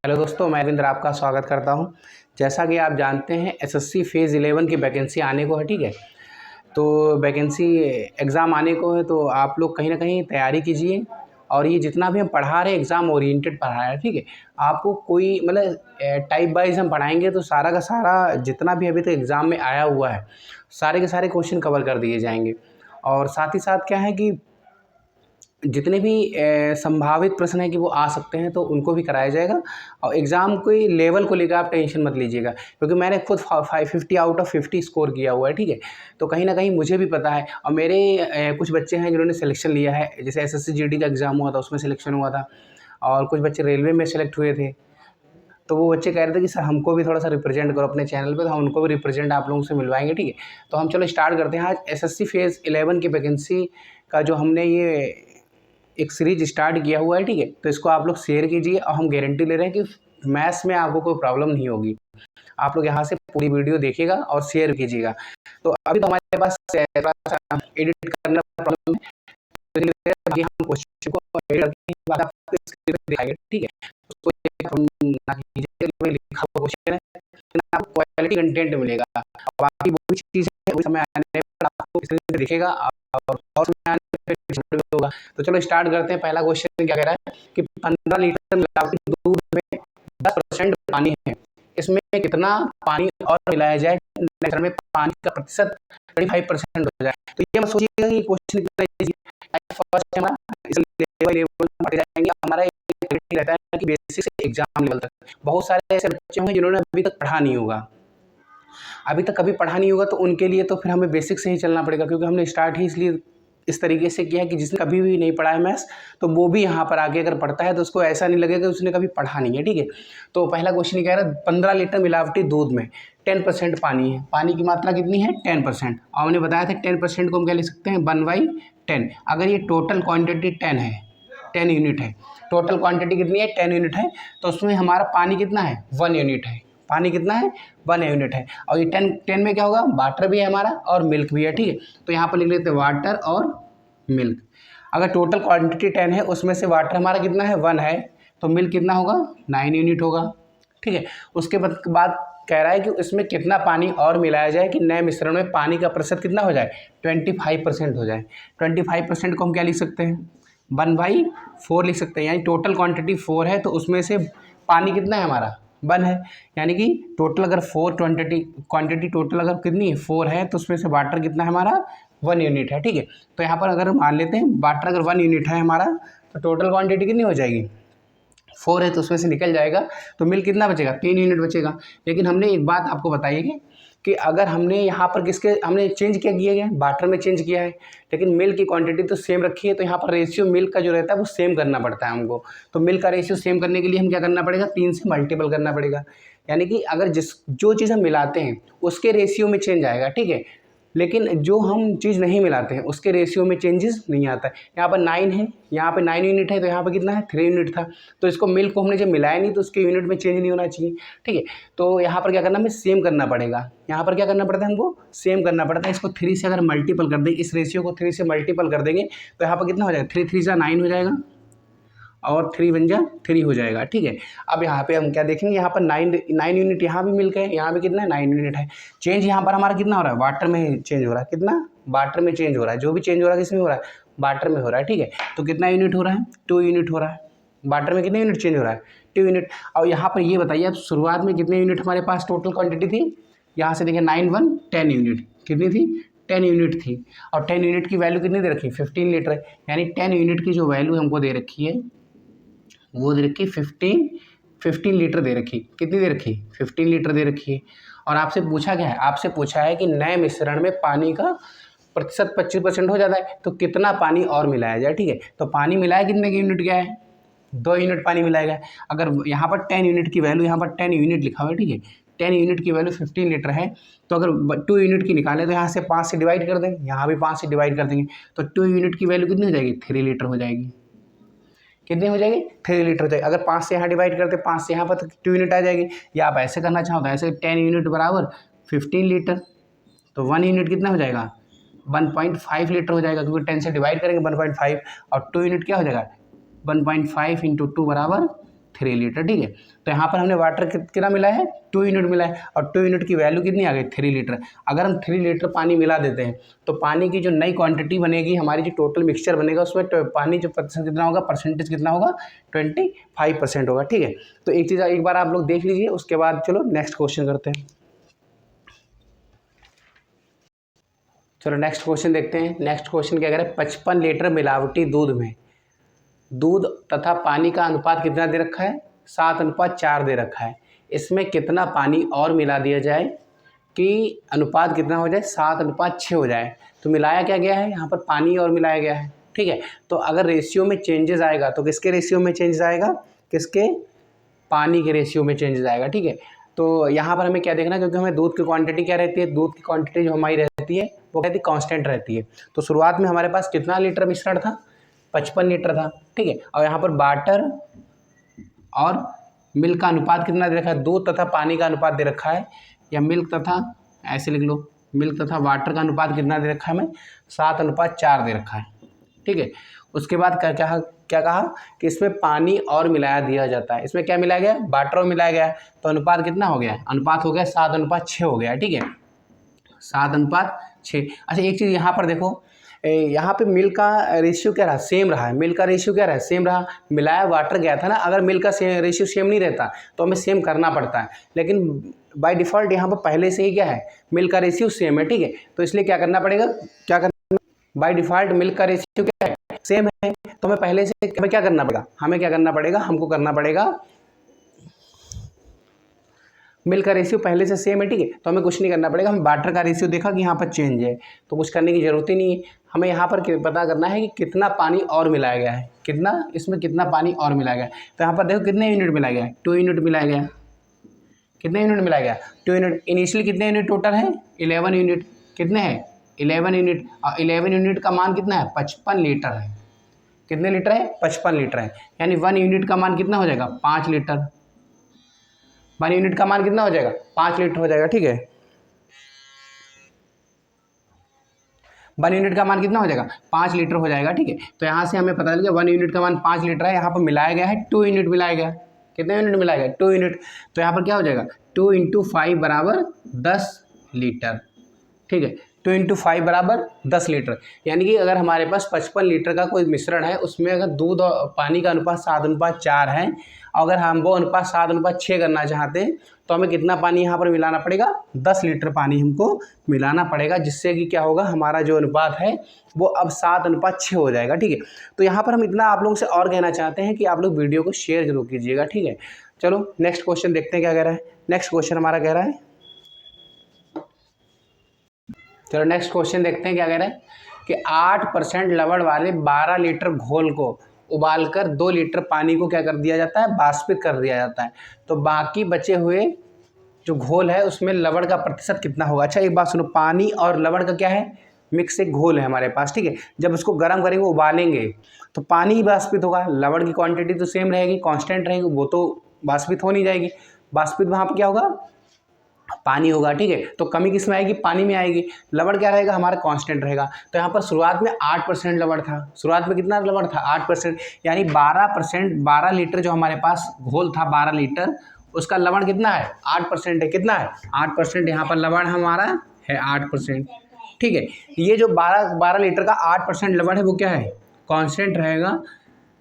Hello दोस्तों, मैं रविंद्र आपका स्वागत करता हूं। जैसा कि आप जानते हैं एसएससी फेज़ 11 की वैकेंसी आने को है, ठीक है। तो वैकेंसी एग्ज़ाम आने को है, तो आप लोग कहीं ना कहीं तैयारी कीजिए। और ये जितना भी हम पढ़ा रहे हैं एग्ज़ाम ओरिएंटेड पढ़ा रहे हैं, ठीक है। आपको कोई मतलब टाइप वाइज हम पढ़ाएंगे तो सारा का सारा जितना भी अभी तक एग्ज़ाम में आया हुआ है सारे के सारे क्वेश्चन कवर कर दिए जाएंगे। और साथ ही साथ क्या है कि जितने भी संभावित प्रश्न हैं कि वो आ सकते हैं तो उनको भी कराया जाएगा। और एग्ज़ाम के लेवल को लेकर आप टेंशन मत लीजिएगा, क्योंकि मैंने खुद 550 आउट ऑफ 50 स्कोर किया हुआ है, ठीक है। तो कहीं ना कहीं मुझे भी पता है। और मेरे कुछ बच्चे हैं जिन्होंने सिलेक्शन लिया है, जैसे एसएससी जीडी का एग्ज़ाम हुआ था उसमें सिलेक्शन हुआ था, और कुछ बच्चे रेलवे में सेलेक्ट हुए थे। तो वो बच्चे कह रहे थे कि सर हमको भी थोड़ा सा रिप्रेजेंट करो अपने चैनल पे, तो हम उनको भी रिप्रेजेंट आप लोगों से मिलवाएंगे, ठीक है। तो हम चलो स्टार्ट करते हैं। आज एसएससी फेज़ 11 की वैकेंसी का जो हमने ये एक सीरीज स्टार्ट किया हुआ है, ठीक है। तो इसको आप लोग शेयर कीजिए, और हम गारंटी ले रहे हैं कि मैथ्स में आपको कोई प्रॉब्लम नहीं होगी। आप लोग यहाँ से पूरी वीडियो देखिएगा और शेयर कीजिएगा। तो अभी तो हमारे पास एडिट करना प्रॉब्लम है, तो अभी हम क्वेश्चन को एडिट करके बाद आपको स्क्रीन पे दिखाएंगे, ठीक है। उसको लिखा हुआ क्वेश्चन है, लेकिन आपको क्वालिटी कंटेंट मिलेगा। बाकी वो भी चीज़ है, उस समय आने पर आपको स्क्रीन पे दिखेगा और समय आने पे होगा। तो चलो स्टार्ट करते हैं। पहला क्वेश्चन क्या कह रहा है कि 15 लीटर मिलावटी दूध में 10% पानी है, इसमें कितना पानी और मिलाया जाए में पानी का प्रतिशत 35% हो जाए। तो ये मत सोचिएगा कि क्वेश्चन फर्स्ट हमारा इस लेवल पढ़ जाएंगे। हमारा रहता है कि बेसिक से एग्जाम लेवल तक बहुत सारे ऐसे बच्चे होंगे जिन्होंने अभी तक पढ़ा नहीं होगा, अभी तक कभी पढ़ा नहीं होगा, तो उनके लिए तो फिर हमें बेसिक से ही चलना पड़ेगा, क्योंकि हमने स्टार्ट ही इसलिए इस तरीके से किया है कि जिसने कभी भी नहीं पढ़ा है मैथ्स, तो वो भी यहाँ पर आके अगर पढ़ता है तो उसको ऐसा नहीं लगेगा कि उसने कभी पढ़ा नहीं है, ठीक है। तो पहला क्वेश्चन कह रहा है 15 लीटर मिलावटी दूध में 10% पानी है, पानी की मात्रा कितनी है 10%। और हमने बताया था 10% को हम क्या लिख सकते हैं 1/10। अगर ये टोटल क्वान्टिटी 10 यूनिट है, टोटल क्वांटिटी कितनी है 10 यूनिट है, तो उसमें हमारा पानी कितना है 1 यूनिट है। पानी कितना है 1 यूनिट है। और ये 10 में क्या होगा वाटर भी है हमारा और मिल्क भी है, ठीक है। तो यहाँ पर लिख लेते हैं वाटर और मिल्क। अगर टोटल क्वांटिटी 10 है, उसमें से वाटर हमारा कितना है 1 है, तो मिल्क कितना होगा 9 यूनिट होगा, ठीक है। उसके बाद कह रहा है कि इसमें कितना पानी और मिलाया जाए कि नए मिश्रण में पानी का प्रतिशत कितना हो जाए 25% हो जाए। 25% को हम क्या लिख सकते हैं 1/4 लिख सकते हैं, यानी टोटल क्वांटिटी 4 है, तो उसमें से पानी कितना है हमारा 1 है। यानी कि टोटल अगर 4 क्वांटिटी टोटल अगर कितनी है 4 है, तो उसमें से वाटर कितना है हमारा 1 यूनिट है, ठीक है। तो यहाँ पर अगर मान लेते हैं वाटर अगर 1 यूनिट है हमारा, तो टोटल क्वांटिटी कितनी हो जाएगी 4 है, तो उसमें से निकल जाएगा, तो मिल्क कितना बचेगा 3 यूनिट बचेगा। लेकिन हमने एक बात आपको बताइए कि अगर हमने यहाँ पर हमने चेंज क्या किया गया वाटर में चेंज किया है, लेकिन मिल्क की क्वांटिटी तो सेम रखी है, तो यहाँ पर रेशियो मिल्क का जो रहता है वो सेम करना पड़ता है हमको। तो मिल्क का रेशियो सेम करने के लिए हम क्या करना पड़ेगा 3 से मल्टीपल करना पड़ेगा। यानी कि अगर जो चीज़ हम मिलाते हैं उसके रेशियो में चेंज आएगा, ठीक है। लेकिन जो हम चीज़ नहीं मिलाते हैं उसके रेशियो में चेंजेस नहीं आता है। यहाँ पर 9 है, यहाँ पे 9 यूनिट है, तो यहाँ पर कितना है 3 यूनिट था। तो इसको मिल्क को हमने जब मिलाया नहीं तो उसके यूनिट में चेंज नहीं होना चाहिए, ठीक है। तो यहाँ पर क्या करना हमें सेम करना पड़ेगा। यहाँ पर क्या करना पड़ता है हमको सेम करना पड़ता है। इसको 3 से अगर मल्टीपल कर दें, इस रेशियो को 3 से मल्टीपल कर देंगे, तो यहाँ पर कितना हो जाएगा 3 3 जा 9 हो जाएगा, और 3 1 जा 3 हो जाएगा, ठीक है। अब यहाँ पे हम क्या देखेंगे, यहाँ पर 9 यूनिट यहाँ भी मिल गए, यहाँ भी कितना है 9 यूनिट है। चेंज यहाँ पर हमारा कितना हो रहा है वाटर में चेंज हो रहा है, कितना वाटर में चेंज हो रहा है। जो भी चेंज हो रहा है किसमें हो रहा है वाटर में हो रहा है, ठीक है। तो कितना यूनिट हो रहा है 2 यूनिट हो रहा है। वाटर में कितने यूनिट चेंज हो रहा है 2 यूनिट। और यहाँ पर ये बताइए अब शुरुआत में कितने यूनिट हमारे पास टोटल क्वान्टिटी थी, यहाँ से देखिए 9 1 10 यूनिट कितनी थी 10 यूनिट थी। और 10 यूनिट की वैल्यू कितनी दे रखी 15 लीटर है, यानी 10 यूनिट की जो वैल्यू हमको दे रखी है वो दे रखी 15 लीटर दे रखी। कितनी दे रखी 15 लीटर दे रखी है। और आपसे पूछा क्या है, आपसे पूछा है कि नए मिश्रण में पानी का प्रतिशत 25% हो जाता है, तो कितना पानी और मिलाया जाए, ठीक है। तो पानी मिलाया कितने की यूनिट गया है 2 यूनिट पानी मिलाया गया है। अगर यहाँ पर 10 यूनिट की वैल्यू यहाँ पर 10 यूनिट लिखा हुआ है, ठीक है। 10 यूनिट की वैल्यू 15 लीटर है, तो अगर 2 यूनिट की निकालें तो यहाँ से 5 से डिवाइड कर देंगे, यहाँ भी 5 से डिवाइड कर देंगे, तो 2 यूनिट की वैल्यू कितनी हो जाएगी 3 लीटर हो जाएगी। कितनी हो जाएगी 3 लीटर हो जाएगी। अगर 5 से यहाँ डिवाइड करते 5 से यहाँ पर तो 2 यूनिट आ जाएगी, या आप ऐसे करना चाहो तो ऐसे 10 यूनिट बराबर 15 लीटर, तो 1 यूनिट कितना हो जाएगा 1.5 लीटर हो जाएगा, क्योंकि 10 से डिवाइड करेंगे 1.5, और 2 यूनिट क्या हो जाएगा 1.5 × 2 बराबर 3 लीटर, ठीक है। तो यहाँ पर हमने वाटर कितना मिला है, 2 यूनिट मिला है, और 2 यूनिट की वैल्यू कितनी आ गई, 3 लीटर। अगर हम 3 लीटर पानी मिला देते हैं तो पानी की जो नई क्वांटिटी बनेगी, हमारी जो टोटल मिक्सचर बनेगा, उसमें पानी जो प्रतिशत कितना होगा, परसेंटेज कितना होगा, 25% होगा, ठीक है। तो एक चीज़ एक बार आप लोग देख लीजिए, उसके बाद चलो नेक्स्ट क्वेश्चन करते हैं। चलो नेक्स्ट क्वेश्चन देखते हैं। नेक्स्ट क्वेश्चन क्या कह रहा है, 55 लीटर मिलावटी दूध में दूध तथा पानी का अनुपात कितना दे रखा है, 7:4 दे रखा है। इसमें कितना पानी और मिला दिया जाए कि अनुपात कितना हो जाए, 7:6 हो जाए। तो मिलाया क्या गया है, यहाँ पर पानी और मिलाया गया है, ठीक है। तो अगर रेशियो में चेंजेस आएगा तो किसके रेशियो में चेंजेस आएगा, किसके, पानी के रेशियो में चेंजेस आएगा, ठीक है। तो यहाँ पर हमें क्या देखना है, क्योंकि हमें दूध की क्वांटिटी क्या रहती है, दूध की क्वांटिटी जो हमारी रहती है वो कहती है कांस्टेंट रहती है। तो शुरुआत में हमारे पास कितना लीटर मिश्रण था, 55 लीटर था, ठीक है। और यहाँ पर वाटर और मिल्क का अनुपात कितना दे रखा है, दूध तथा पानी का अनुपात दे रखा है, या मिल्क तथा, ऐसे लिख लो, मिल्क तथा वाटर का अनुपात कितना दे रखा है हमें, 7:4 दे रखा है, ठीक है। उसके बाद क्या कहा कि इसमें पानी और मिलाया दिया जाता है। इसमें क्या मिलाया गया, वाटर और मिलाया गया, तो अनुपात कितना हो गया, अनुपात हो गया 7:6 हो गया, ठीक है, 7:6। अच्छा एक चीज़ यहाँ पर देखो, यहाँ पे मिल्क का रेशियो क्या रहा, सेम रहा है, मिल्क का रेशियो क्या रहा, सेम रहा। मिलाया वाटर गया था ना, अगर मिल्क का रेशियो सेम नहीं रहता तो हमें सेम करना पड़ता है, लेकिन बाय डिफ़ॉल्ट यहाँ पर पहले से ही क्या है, मिल्क का रेशियो सेम है, ठीक है। तो इसलिए क्या करना पड़ेगा, क्या करना, बाय डिफ़ॉल्ट मिल्क का रेशियो क्या है, सेम है। तो हमें पहले से हमें क्या करना पड़ेगा, हमको करना पड़ेगा, मिल्क का रेशियो पहले से सेम है, ठीक है। तो हमें कुछ नहीं करना पड़ेगा, हम वाटर का रेशियो देखा कि यहाँ पर चेंज है, तो कुछ करने की ज़रूरत ही नहीं है। हमें यहाँ पर पता करना है कि कितना पानी और मिलाया गया है, इसमें कितना पानी और मिलाया गया है। तो यहाँ पर देखो कितने यूनिट मिलाया गया है, 2 यूनिट मिलाया गया। कितने यूनिट मिलाया गया, 2 यूनिट। इनिशियली कितने यूनिट टोटल है, 11 यूनिट। कितने हैं, 11 यूनिट, और 11 यूनिट का मान कितना है, 55 लीटर है। कितने लीटर है, 55 लीटर है, यानी 1 यूनिट का मान कितना हो जाएगा, 5 लीटर। 1 यूनिट का मान कितना हो जाएगा, 5 लीटर हो जाएगा, ठीक है। 1 यूनिट का मान कितना हो जाएगा, 5 लीटर हो जाएगा, ठीक है। तो यहाँ से हमें पता चल गया 1 यूनिट का मान 5 लीटर है। यहाँ पर मिलाया गया है 2 यूनिट मिलाया गया। कितने यूनिट मिलाया गया, 2 यूनिट। तो यहाँ पर क्या हो जाएगा, 2 × 5 बराबर 10 लीटर, ठीक है। 2 × 5 बराबर 10 लीटर, यानी कि अगर हमारे पास 55 लीटर का कोई मिश्रण है, उसमें अगर दूध और पानी का अनुपात 7:4 है, अगर हम वो अनुपात 7:6 करना चाहते हैं तो हमें कितना पानी यहाँ पर मिलाना पड़ेगा, 10 लीटर पानी हमको मिलाना पड़ेगा, जिससे कि क्या होगा, हमारा जो अनुपात है वो अब 7:6 हो जाएगा, ठीक है। तो यहाँ पर हम इतना आप लोगों से और कहना चाहते हैं कि आप लोग वीडियो को शेयर जरूर कीजिएगा, ठीक है। चलो नेक्स्ट क्वेश्चन देखते हैं क्या कह रहा है। नेक्स्ट क्वेश्चन हमारा कह रहा है, चलो नेक्स्ट क्वेश्चन देखते हैं क्या कह रहा है कि 8% लवण वाले 12 लीटर घोल को उबालकर 2 लीटर पानी को क्या कर दिया जाता है, वाष्पित कर दिया जाता है। तो बाकी बचे हुए जो घोल है उसमें लवण का प्रतिशत कितना होगा। अच्छा एक बात सुनो, पानी और लवण का क्या है, मिक्स एक घोल है हमारे पास, ठीक है। जब उसको गर्म करेंगे, उबालेंगे, तो पानी ही वाष्पित होगा, लवण की क्वांटिटी तो सेम रहेगी, कांस्टेंट रहेगी, वो तो वाष्पित हो नहीं जाएगी। वाष्पित वहाँ पर क्या होगा, पानी होगा, ठीक है। तो कमी किस में आएगी, पानी में आएगी। लवण क्या रहेगा, हमारा कांस्टेंट रहेगा। तो यहाँ पर शुरुआत में 8% लवण था, शुरुआत में कितना लवण था, 8%, यानी 12%, 12 लीटर जो हमारे पास घोल था, 12 लीटर, उसका लवण कितना है, 8% है। कितना है, 8%। यहाँ पर लवण हमारा है 8%, ठीक है। ये जो 12 लीटर का 8% लवण है वो क्या है, कांस्टेंट रहेगा।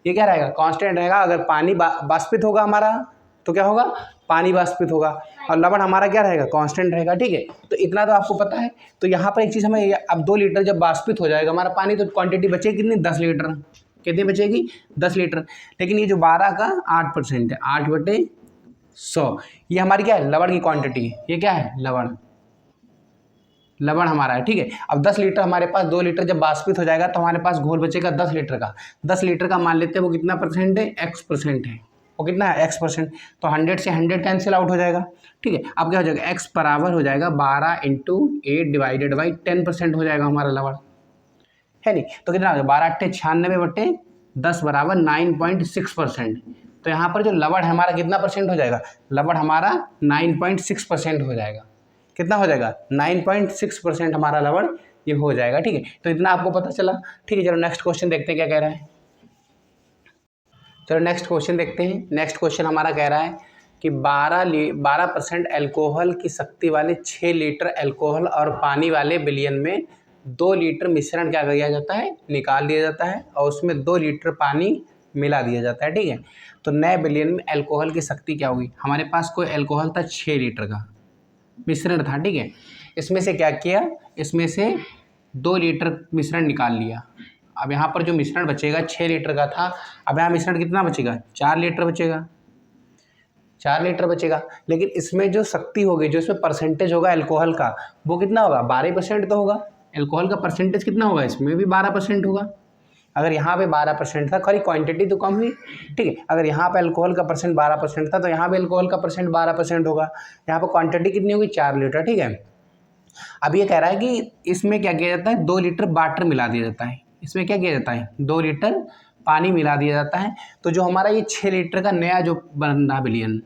ये क्या रहेगा, कांस्टेंट रहेगा। अगर पानी वाष्पित होगा हमारा तो क्या होगा, पानी वाष्पित होगा, और लवण हमारा क्या रहेगा, कांस्टेंट रहेगा, ठीक है। तो इतना तो आपको पता है। तो यहाँ पर एक चीज़ हमें, अब 2 लीटर जब वाष्पित हो जाएगा हमारा पानी, तो क्वांटिटी बचेगी कितनी, 10 लीटर। कितनी बचेगी, 10 लीटर। लेकिन ये जो 12 का 8% है, 8/100, ये हमारी क्या है, लवण की क्वांटिटी है। ये क्या है, लवण हमारा है, ठीक है। अब 10 लीटर हमारे पास, 2 लीटर जब वाष्पित हो जाएगा तो हमारे पास घोल बचेगा 10 लीटर का। 10 लीटर का मान लेते हैं वो कितना परसेंट है, x% है। वो कितना है, x%। तो 100 से 100 कैंसिल आउट हो जाएगा, ठीक है। अब क्या हो जाएगा, x बराबर हो जाएगा 12 × 8 डिवाइडेड बाई 10% हो जाएगा हमारा लवण, है नहीं। तो कितना हो जाएगा, 12×8 = 96/10 बराबर 9.6%। तो यहाँ पर जो लवण है हमारा कितना परसेंट हो जाएगा, लवण हमारा 9.6% हो जाएगा। कितना हो जाएगा, 9.6% हमारा लवण ये हो जाएगा, ठीक है। तो इतना आपको पता चला, ठीक है। चलो नेक्स्ट क्वेश्चन देखते हैं क्या कह रहा है। चलो नेक्स्ट क्वेश्चन देखते हैं। नेक्स्ट क्वेश्चन हमारा कह रहा है कि 12% अल्कोहल की शक्ति वाले 6 लीटर अल्कोहल और पानी वाले विलयन में 2 लीटर मिश्रण क्या किया जाता है, निकाल दिया जाता है और उसमें 2 लीटर पानी मिला दिया जाता है। ठीक है, तो नए विलयन में अल्कोहल की शक्ति क्या होगी। हमारे पास कोई अल्कोहल था 6 लीटर का मिश्रण था। ठीक है, इसमें से क्या किया, इसमें से 2 लीटर मिश्रण निकाल लिया। अब यहाँ पर जो मिश्रण बचेगा 6 लीटर का था, अब यहाँ मिश्रण कितना बचेगा, 4 लीटर बचेगा, 4 लीटर बचेगा। लेकिन इसमें जो शक्ति होगी, जो इसमें परसेंटेज होगा अल्कोहल का, वो कितना होगा, 12% तो होगा। अल्कोहल का परसेंटेज कितना होगा, इसमें भी 12% होगा। अगर यहाँ पे 12% था, खाली क्वांटिटी तो कम हुई। ठीक है, अगर यहाँ पे अल्कोहल का परसेंट 12% था तो यहाँ पे अल्कोहल का परसेंट 12% होगा। यहाँ पर क्वांटिटी कितनी होगी, 4 लीटर। ठीक है, अब ये कह रहा है कि इसमें क्या किया जाता है, 2 लीटर वाटर मिला दिया जाता है। इसमें क्या किया जाता है, 2 लीटर पानी मिला दिया जाता है। तो जो हमारा ये 6 लीटर का नया जो बन रहा विलयन,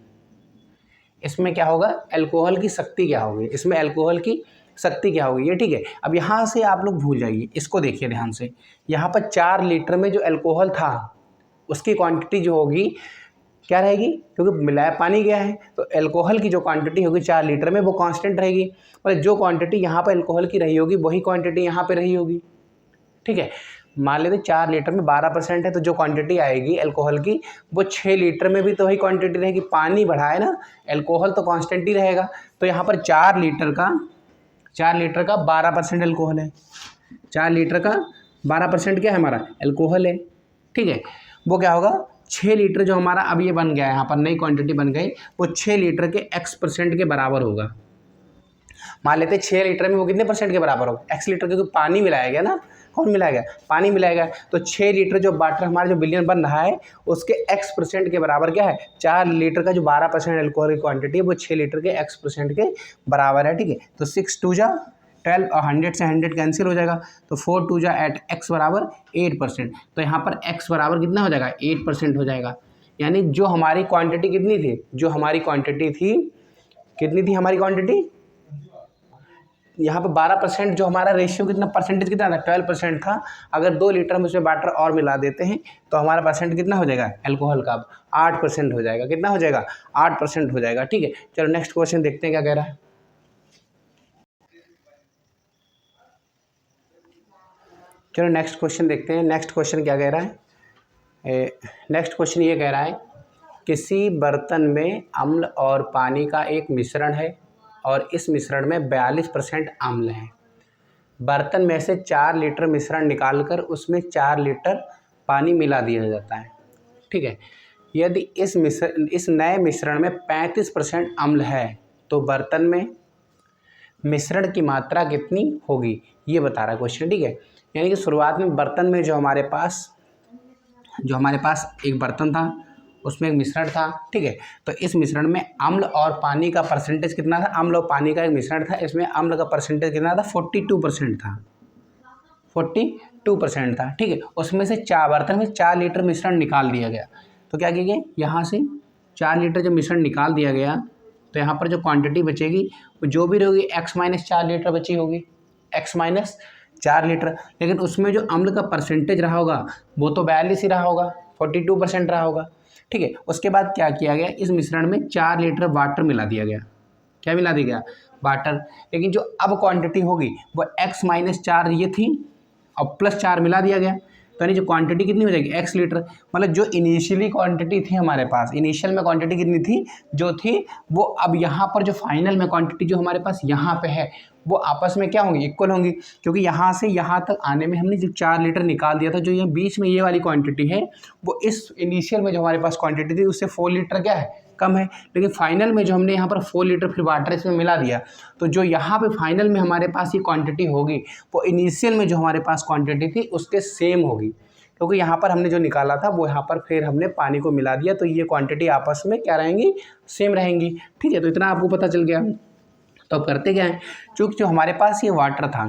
इसमें क्या होगा, अल्कोहल की शक्ति क्या होगी, इसमें अल्कोहल की शक्ति क्या होगी ये। ठीक है, अब यहाँ से आप लोग भूल जाइए, इसको देखिए ध्यान से। यहाँ पर 4 लीटर में जो अल्कोहल था उसकी क्वांटिटी जो होगी क्या रहेगी, क्योंकि मिलाया पानी गया है तो अल्कोहल की जो क्वांटिटी होगी 4 लीटर में वो कांस्टेंट रहेगी। और जो क्वांटिटी यहाँ पर अल्कोहल की रही होगी वही क्वांटिटी यहाँ पे रही होगी। ठीक है, मान लेते 4 लीटर में 12% है तो जो क्वांटिटी आएगी अल्कोहल की वो 6 लीटर में भी तो वही क्वांटिटी रहेगी। पानी बढ़ा है ना, अल्कोहल तो कांस्टेंट ही रहेगा। तो यहाँ पर 4 लीटर का 12% अल्कोहल है। 4 लीटर का 12% क्या है, हमारा अल्कोहल है। ठीक है, वो क्या होगा, 6 लीटर जो हमारा अब ये बन गया है, यहाँ पर नई क्वांटिटी बन गई, वो 6 लीटर के x% के बराबर होगा। मान लेते 6 लीटर में वो कितने परसेंट के बराबर होगा, x लीटर, क्योंकि पानी मिलाया गया ना, कौन मिलाएगा, पानी मिलाएगा। तो 6 लीटर जो वाटर हमारा जो विलयन बन रहा है उसके x% के बराबर क्या है, 4 लीटर का जो 12% अल्कोहल की क्वांटिटी है वो 6 लीटर के x% के बराबर है। ठीक है, तो 6 2 जा 12 और 100 से 100 कैंसिल हो जाएगा, तो 4 2 जा 8, x बराबर 8%। तो यहाँ पर x बराबर कितना हो जाएगा, 8% हो जाएगा। यानी जो हमारी क्वान्टिटी कितनी थी, जो हमारी क्वान्टिटी थी, कितनी थी हमारी क्वान्टिटी, यहाँ पे 12% जो हमारा रेशियो कितना, परसेंटेज कितना था, 12% था। अगर 2 लीटर में उसमें वाटर और मिला देते हैं तो हमारा परसेंट कितना हो जाएगा अल्कोहल का, 8% हो जाएगा। कितना हो जाएगा, 8% हो जाएगा। ठीक है, चलो नेक्स्ट क्वेश्चन देखते हैं क्या कह रहा है। चलो नेक्स्ट क्वेश्चन देखते हैं। नेक्स्ट क्वेश्चन क्या कह रहा है, नेक्स्ट क्वेश्चन ये कह रहा है, किसी बर्तन में अम्ल और पानी का एक मिश्रण है और इस मिश्रण में 42% अम्ल है। बर्तन में से 4 लीटर मिश्रण निकालकर उसमें 4 लीटर पानी मिला दिया जाता है। ठीक है, यदि इस नए मिश्रण में 35% अम्ल है तो बर्तन में मिश्रण की मात्रा कितनी होगी, ये बता रहा है क्वेश्चन। ठीक है, यानी कि शुरुआत में बर्तन में जो हमारे पास एक बर्तन था उसमें एक मिश्रण था। ठीक है, तो इस मिश्रण में अम्ल और पानी का परसेंटेज कितना था, अम्ल और पानी का एक मिश्रण था, इसमें अम्ल का परसेंटेज कितना था, 42% था, 42% था। ठीक है, उसमें से बर्तन में 4 लीटर मिश्रण निकाल दिया गया। तो क्या किया गया, यहाँ से 4 लीटर जब मिश्रण निकाल दिया गया तो यहाँ पर जो क्वांटिटी बचेगी वो जो भी रहेगी x-4 लीटर बची होगी, x-4 लीटर। लेकिन उसमें जो अम्ल का परसेंटेज रहा होगा वो तो 42 ही रहा होगा, 42% रहा होगा। ठीक है, उसके बाद क्या किया गया, इस मिश्रण में 4 लीटर वाटर मिला दिया गया। क्या मिला दिया गया, वाटर। लेकिन जो अब क्वांटिटी होगी वो x-4 ये थी और +4 मिला दिया गया, तो यानी जो क्वांटिटी कितनी हो जाएगी, x लीटर। मतलब जो इनिशियली क्वांटिटी थी हमारे पास, इनिशियल में क्वांटिटी कितनी थी, जो थी वो अब यहाँ पर जो फाइनल में क्वांटिटी जो हमारे पास यहाँ पे है वो आपस में क्या होंगी, इक्वल होंगी। क्योंकि यहाँ से यहाँ तक आने में हमने जो 4 लीटर निकाल दिया था, जो ये बीच में ये वाली क्वांटिटी है वो इस इनिशियल में जो हमारे पास क्वांटिटी थी उससे 4 लीटर क्या है, कम है। लेकिन फाइनल में जो हमने यहाँ पर 4 लीटर फिर वाटर इसमें मिला दिया, तो जो यहाँ पे फाइनल में हमारे पास ये क्वांटिटी होगी वो इनिशियल में जो हमारे पास क्वांटिटी थी उसके सेम होगी। क्योंकि यहाँ पर हमने जो निकाला था वो यहाँ पर फिर हमने पानी को मिला दिया, तो ये क्वांटिटी आपस में क्या रहेंगी, सेम रहेंगी। ठीक है, तो इतना आपको पता चल गया। तो अब करते क्या है, चूँकि जो हमारे पास ये वाटर था,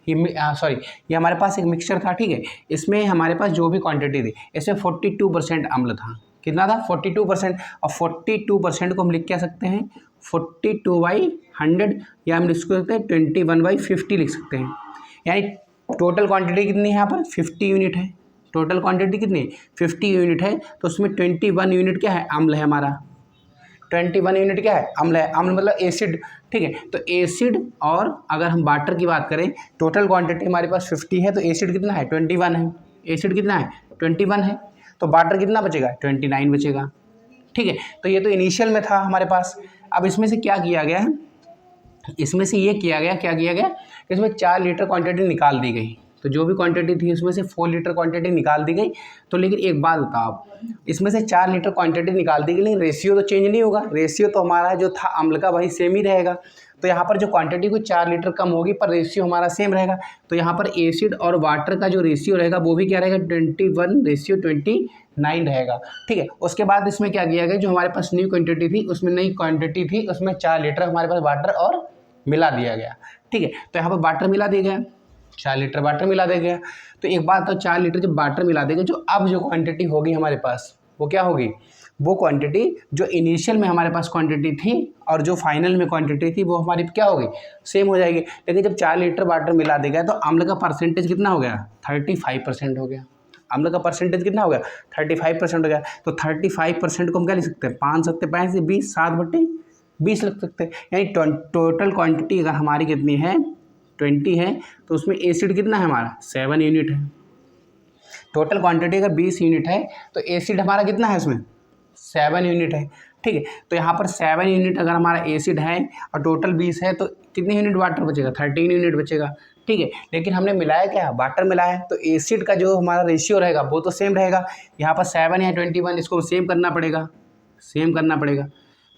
ये हमारे पास एक मिक्सचर था। ठीक है, इसमें हमारे पास जो भी क्वांटिटी थी इसमें 42% अम्ल था। कितना था, 42%। और 42% को हम लिख क्या सकते हैं, 42/100, या हम लिख सकते हैं 21/50 लिख सकते हैं। यानी टोटल क्वांटिटी कितनी है यहाँ पर, 50 यूनिट है। टोटल क्वांटिटी कितनी 50 यूनिट है, तो उसमें 21 यूनिट क्या है, अम्ल है हमारा। 21 यूनिट क्या है, अम्ल है। अम्ल मतलब एसिड, ठीक है। तो एसिड, और अगर हम वाटर की बात करें, टोटल क्वांटिटी हमारे पास 50 है, तो एसिड कितना है 21 है। एसिड कितना है 21 है, तो वाटर कितना बचेगा 29 बचेगा, ठीक है। तो ये तो इनिशियल में था हमारे पास। अब इसमें से क्या किया गया है, इसमें से ये किया गया, क्या किया गया, इसमें 4 लीटर क्वांटिटी निकाल दी गई। तो जो भी क्वांटिटी थी उसमें से 4 लीटर क्वांटिटी निकाल दी गई। तो लेकिन एक बात बताओ आप, इसमें से 4 लीटर क्वांटिटी निकाल दी गई, लेकिन रेशियो तो चेंज नहीं होगा। रेशियो तो हमारा जो था अम्ल का वही सेम ही रहेगा। तो यहाँ पर जो क्वांटिटी को 4 लीटर कम होगी, पर रेशियो हमारा सेम रहेगा। तो यहाँ पर एसिड और वाटर का जो रेशियो रहेगा वो भी क्या रहेगा 21:29 रहेगा, ठीक है। उसके बाद इसमें क्या किया गया, जो हमारे पास न्यू क्वांटिटी थी उसमें 4 लीटर हमारे पास वाटर और मिला दिया गया, ठीक है। तो यहाँ पर वाटर मिला दिया गया, 4 लीटर वाटर मिला दिया गया। तो एक बात, तो 4 लीटर जब वाटर मिला देगा, जो अब जो क्वांटिटी होगी हमारे पास वो क्या होगी, वो क्वांटिटी जो इनिशियल में हमारे पास क्वांटिटी थी और जो फाइनल में क्वांटिटी थी वो हमारी क्या होगी, सेम हो जाएगी। लेकिन जब 4 लीटर वाटर मिला देगा तो अम्ल का परसेंटेज कितना हो गया 35% हो गया। अम्ल का परसेंटेज कितना हो गया 35% हो गया। तो 35% को हम क्या लिख सकते हैं, 5 सकते, 5 से 20, 7/20 लिख सकते हैं। यानी टोटल क्वांटिटी अगर हमारी कितनी है 20 है, तो उसमें एसिड कितना है हमारा 7 यूनिट है। टोटल क्वांटिटी अगर 20 यूनिट है तो एसिड हमारा कितना है उसमें 7 यूनिट है, ठीक है। तो यहाँ पर 7 यूनिट अगर हमारा एसिड है और टोटल 20 है, तो कितने यूनिट वाटर बचेगा 13 यूनिट बचेगा, ठीक है। लेकिन हमने मिलाया क्या, वाटर मिलाया है, तो एसिड का जो हमारा रेशियो रहेगा वो तो सेम रहेगा। यहाँ पर 7 या 21, इसको सेम करना पड़ेगा, सेम करना पड़ेगा।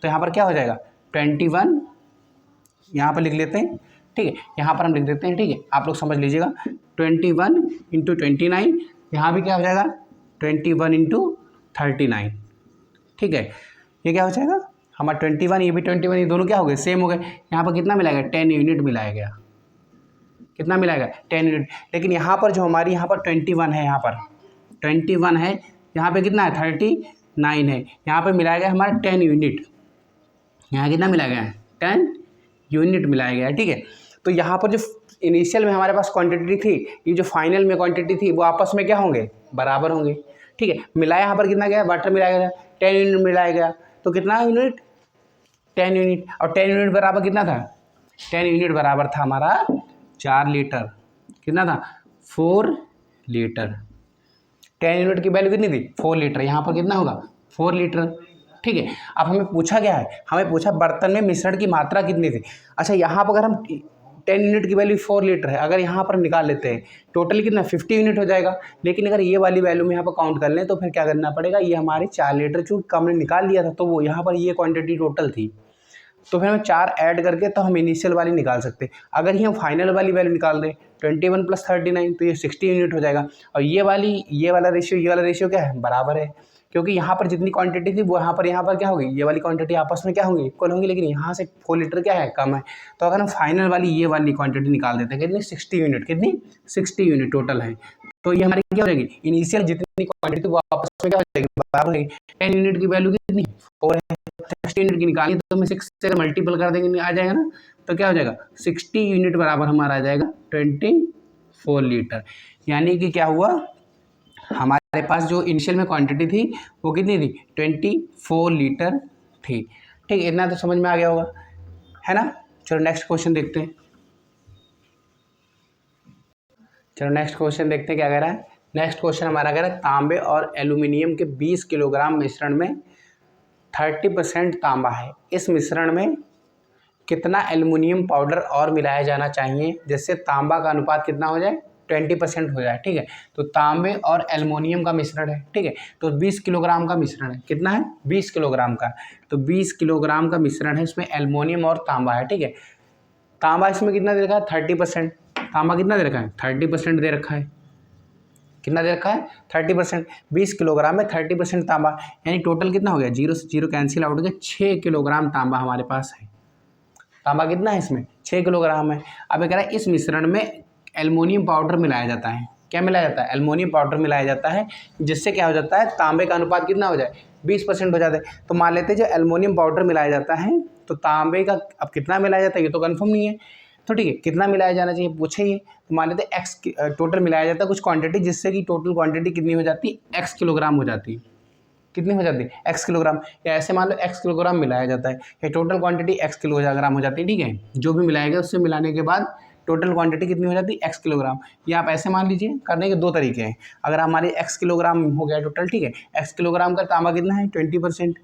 तो यहाँ पर क्या हो जाएगा 21, यहाँ पर लिख लेते हैं, ठीक है। यहाँ पर हम लिख देते हैं, ठीक है, आप लोग समझ लीजिएगा। 21 × 29, यहाँ भी क्या हो जाएगा 21 × 39, ठीक है। ये क्या हो जाएगा हमारा 21, ये भी 21, ये दोनों क्या हो गए सेम हो गए। यहाँ पर कितना मिलाएगा 10 यूनिट मिलाया गया, कितना मिलाएगा 10 यूनिट। लेकिन यहाँ पर जो हमारी यहाँ पर 21 है, यहाँ पर 21 है, यहाँ पे कितना है 39 है, यहाँ पर मिलाया गया हमारा 10 यूनिट। यहाँ कितना मिलाया गया है 10 यूनिट मिलाया गया है, ठीक है। तो यहाँ पर जो इनिशियल में हमारे पास क्वांटिटी थी, ये जो फाइनल में क्वांटिटी थी, वो आपस में क्या होंगे बराबर होंगे, ठीक है। मिलाया यहाँ पर कितना गया, वाटर मिलाया गया 10 यूनिट मिलाया गया, तो कितना यूनिट 10 यूनिट। और 10 यूनिट बराबर कितना था 10 यूनिट बराबर था हमारा 4 लीटर, कितना था 4 लीटर। 10 यूनिट की वैल्यू कितनी थी 4 लीटर, यहाँ पर कितना होगा 4 लीटर, ठीक है। अब हमें पूछा क्या है, हमें पूछा बर्तन में मिश्रण की मात्रा कितनी थी। अच्छा, यहाँ पर अगर हम 10 यूनिट की वैल्यू 4 लीटर है, अगर यहाँ पर निकाल लेते हैं टोटल कितना 50 यूनिट हो जाएगा। लेकिन अगर ये वाली वैल्यू में यहाँ पर काउंट कर लें तो फिर क्या करना पड़ेगा, ये हमारे 4 लीटर चूँकि हमने निकाल लिया था, तो वो यहाँ पर ये क्वांटिटी टोटल थी, तो फिर हम 4 ऐड करके तो हम इनिशियल वाली निकाल सकते हैं। अगर ये हम फाइनल वाली वैल्यू निकाल दें 21 + 39, तो ये 60 यूनिट हो जाएगा। और ये वाला रेशियो क्या है बराबर है, क्योंकि यहाँ पर जितनी क्वांटिटी थी वो यहाँ पर क्या होगी, ये वाली क्वांटिटी आपस में क्या होंगी इक्वल होंगी। लेकिन यहाँ से 4 लीटर क्या है कम है, तो अगर हम फाइनल वाली ये वाली क्वांटिटी निकाल देते हैं कितनी 60 यूनिट, कितनी 60 यूनिट टोटल है, तो ये हमारी क्या हो जाएगी इनिशियल जितनी क्वांटिटी थी वो आपस में क्या हो जाएगी बराबर है। 10 यूनिट की वैल्यू कितनी 4 है, 60 यूनिट की निकाली तो हमें 6 से मल्टीपल कर देंगे आ जाएगा ना, तो क्या हो जाएगा 60 यूनिट बराबर हमारा आ जाएगा 24 लीटर। यानी कि क्या हुआ, हमारे पास जो इनिशियल में क्वांटिटी थी वो कितनी थी 24 लीटर थी, ठीक है। इतना तो समझ में आ गया होगा, है ना। चलो नेक्स्ट क्वेश्चन देखते हैं, क्या कह रहा है। नेक्स्ट क्वेश्चन हमारा कह रहा है तांबे और एल्यूमिनियम के 20 किलोग्राम मिश्रण में 30% तांबा है, इस मिश्रण में कितना एल्यूमिनियम पाउडर और मिलाया जाना चाहिए जिससे तांबा का अनुपात कितना हो जाए 20% हो जाए, ठीक है। तो तांबे और एल्युमिनियम का मिश्रण है, ठीक है। तो 20 किलोग्राम का मिश्रण है, कितना है 20 किलोग्राम का, तो 20 किलोग्राम का मिश्रण है, इसमें एल्युमिनियम और तांबा है, ठीक है। तांबा इसमें कितना दे रखा है 30%, तांबा कितना दे रखा है 30% दे रखा है, कितना दे रखा है 30%। 20 किलोग्राम में 30% तांबा, यानी टोटल कितना हो गया, 0 से 0 कैंसिल आउट हो गया, 6 किलोग्राम तांबा हमारे पास है। तांबा कितना है इसमें 6 किलोग्राम है। अब ये कह रहा है इस मिश्रण में एल्युमिनियम पाउडर मिलाया जाता है, क्या मिलाया जाता है एल्युमिनियम पाउडर मिलाया जाता है, जिससे क्या हो जाता है तांबे का अनुपात कितना हो जाए 20% हो जाता है। तो मान लेते हैं जो एल्युमिनियम पाउडर मिलाया जाता है तो तांबे का अब कितना मिलाया जाता है ये तो कंफर्म नहीं है, तो ठीक है, कितना मिलाया जाना चाहिए पूछे ये, तो मान लेते हैं एक्स टोटल मिलाया जाता है कुछ क्वांटिटी, जिससे कि टोटल क्वांटिटी कितनी हो जाती है, एक्स किलोग्राम हो जाती है। कितनी हो जाती है, एक्स किलोग्राम, या ऐसे मान लो एक्स किलोग्राम मिलाया जाता है, या टोटल क्वांटिटी एक्स किलोग्राम हो जाती है। ठीक है, जो भी मिलाएगा उससे मिलाने के बाद टोटल क्वांटिटी कितनी हो जाती है, एक्स किलोग्राम। या आप ऐसे मान लीजिए, करने के दो तरीके हैं। अगर हमारे एक्स किलोग्राम हो गया टोटल, ठीक है, एक्स किलोग्राम का तांबा कितना है 20%,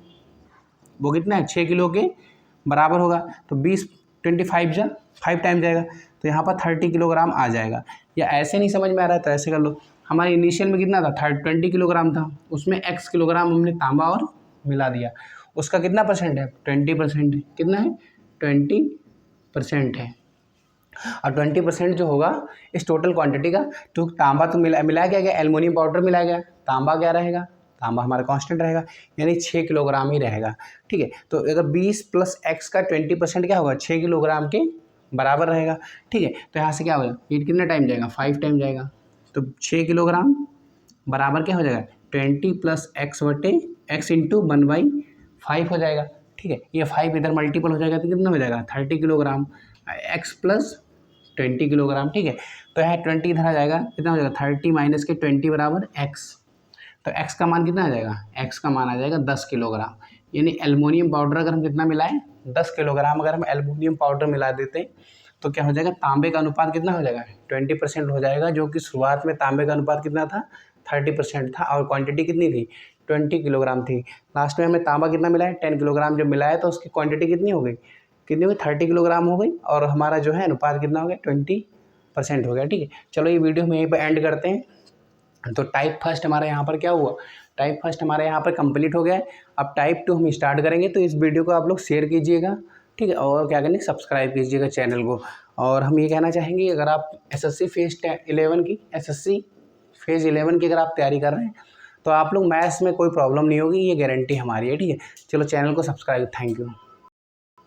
वो कितना है 6 किलो के बराबर होगा, तो 20 25 जा 5 टाइम जाएगा, तो यहाँ पर 30 किलोग्राम आ जाएगा। या ऐसे नहीं समझ में आ रहा है तो ऐसे कर लो, हमारे इनिशियल में कितना था 20 किलोग्राम था, उसमें एक्स किलोग्राम हमने तांबा और मिला दिया, उसका कितना परसेंट है 20% है, कितना है 20% है। और 20% जो होगा इस टोटल क्वांटिटी का, तो तांबा तो मिलाया गया, एल्युमिनियम पाउडर मिलाया गया, तांबा क्या रहेगा, तांबा हमारा कांस्टेंट रहेगा, यानी 6 किलोग्राम ही रहेगा। ठीक है, तो अगर 20 प्लस एक्स का 20% क्या होगा 6 किलोग्राम के बराबर रहेगा। ठीक है, तो यहाँ से क्या होगा, ये कितना टाइम जाएगा 5 टाइम जाएगा, तो 6 किलोग्राम बराबर क्या हो जाएगा 20 प्लस एक्स बटे एक्स इंटू 1/5 हो जाएगा। ठीक है, ये 5 इधर मल्टीपल हो जाएगा तो कितना हो जाएगा 30 किलोग्राम, एक्स प्लस 20 किलोग्राम। ठीक है, तो यहाँ 20 इधर आ जाएगा, कितना हो जाएगा 30 माइनस के 20 बराबर एक्स, तो एक्स का मान कितना आ जाएगा, एक्स का मान आ जाएगा 10 किलोग्राम। यानी एल्युमिनियम पाउडर अगर हम कितना मिलाएं 10 किलोग्राम, अगर हम एल्युमिनियम पाउडर मिला देते हैं तो क्या हो जाएगा, तांबे का अनुपात कितना हो जाएगा 20% हो जाएगा, जो कि शुरुआत में तांबे का अनुपात कितना था 30% था, और क्वांटिटी कितनी थी 20 किलोग्राम थी। लास्ट में हमें तांबा कितना मिला है 10 किलोग्राम, जब मिलाया तो उसकी क्वांटिटी कितनी हो गई, कितनी हुई 30 किलोग्राम हो गई, और हमारा जो है अनुपात कितना हो गया 20% हो गया। ठीक है, चलो ये वीडियो हम यहीं पर एंड करते हैं। तो टाइप फर्स्ट हमारा यहाँ पर क्या हुआ, टाइप फर्स्ट हमारे यहाँ पर कंप्लीट हो गया है। अब टाइप 2 हम स्टार्ट करेंगे, तो इस वीडियो को आप लोग शेयर कीजिएगा। ठीक है, और क्या करेंगे सब्सक्राइब कीजिएगा चैनल को। और हम ये कहना चाहेंगे, अगर आप एसएससी फेज़ 11 की एसएससी फेज़ 11 की अगर आप तैयारी कर रहे हैं तो आप लोग मैथ्स में कोई प्रॉब्लम नहीं होगी, ये गारंटी हमारी है। ठीक है, चलो चैनल को सब्सक्राइब, थैंक यू।